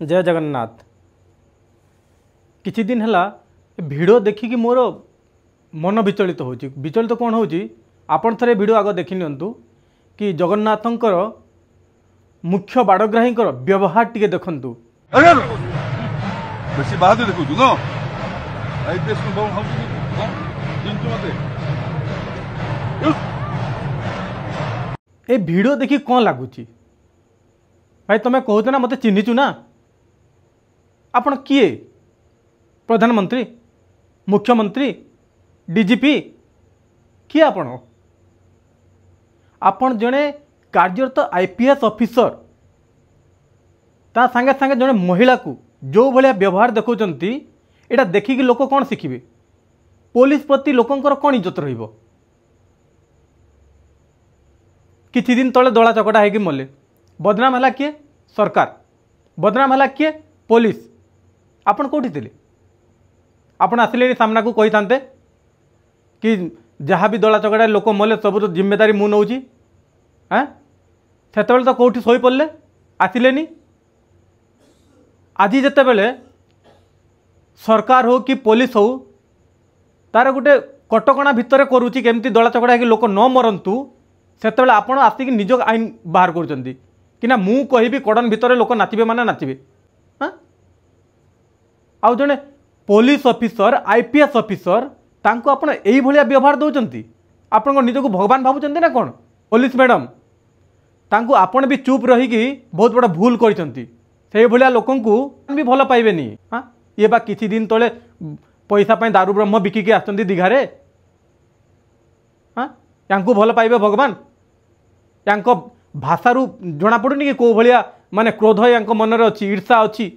जय जगन्नाथ। किछि दिन हला भिडियो देखिकी मोर मन विचलित होची। विचलित कौन होची आपण थरे भिडियो आग देखि नियंतु कि जगन्नाथंकर मुख्य बाड़ग्राहींकर व्यवहार टिके देखंतु। बेसी बाहर देखु न आईपीएस को बहु हम जिंतु मते ए भिडियो देखि कौन लागुची भाई तमे कहतो ना मते चिन्हिचु ना आपण किए प्रधानमंत्री मुख्यमंत्री डीजीपी किए आपण जड़े कार्यरत आईपीएस ऑफिसर ता संगे संगे जड़े महिला को जो भाया व्यवहार देखुंती यहाँ देखिकी लोक कौन शिखिबे पुलिस प्रति लोकंकर कौन इज्जत रहिबो। किछि दिन तले दला चकटा है कि मले बदनाम है किए सरकार बदनाम है किए पुलिस। आपण कोठी थिले आपण आसिले सामना को कही थांते कि जहाँ भी दला चकटा लोक मले सब तो जिम्मेदारी मु नौची। हाँ सेतबेले तो कौटी शोई पड़े आसिलेनी। आज जिते बेले सरकार हो कि पुलिस हो तार गोटे कटकणा भितर करुच्ची केमती दला चकड़ा है लोक न मरंतु सेतबेले आपण आसिक निज आईन बाहर करुचंती कि ना मु कहिबी कड़न भितर लोक नाचिबे माने नाचिबे। हाँ आउ जने पुलिस ऑफिसर आईपीएस ऑफिसर तांको आपण एई भलिया व्यवहार दउचंती। आपण निज को भगवान भाबुचंती ना कोन। पुलिस मैडम तांको आपण भी चुप रही कि बहुत बड़ा भूल करिसंती से भलिया लोकन को भी भल पाइबेनी। हाँ ये बा किछि दिन तले पैसा पाई दारू ब्रह्म बिकिकी आसंती दीघारे। हाँ यांको भल पाइबे भगवान यांको भाषारू जना पड़ुनी कि को भलिया माने क्रोध यांको मन रे अछि ईर्षा अछि।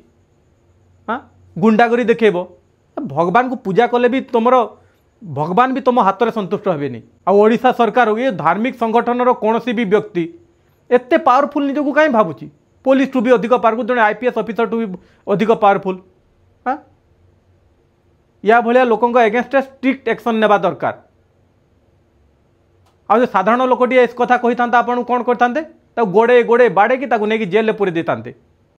हाँ गुंडागरी देखेबो भगवान को पूजा कले भी तुमर भगवान भी तुम हाथ में संतुष्ट हेनी। ओडिशा सरकार ये धार्मिक संगठन कौन भी व्यक्ति एते पावरफुल निजक कहीं भावुची पुलिस टू भी अधिक पावरफुल जड़े आईपीएस ऑफिसर टू भी अधिक पावरफुल। हाँ या भलिया लोकों एगेन्स्ट स्ट्रिक्ट एक्शन नेबा दरकार। आ साधारण लोकटी इस कथा कही था आपन कौन करते गोड़े गोड़े बाड़े कि जेल पूरी देते।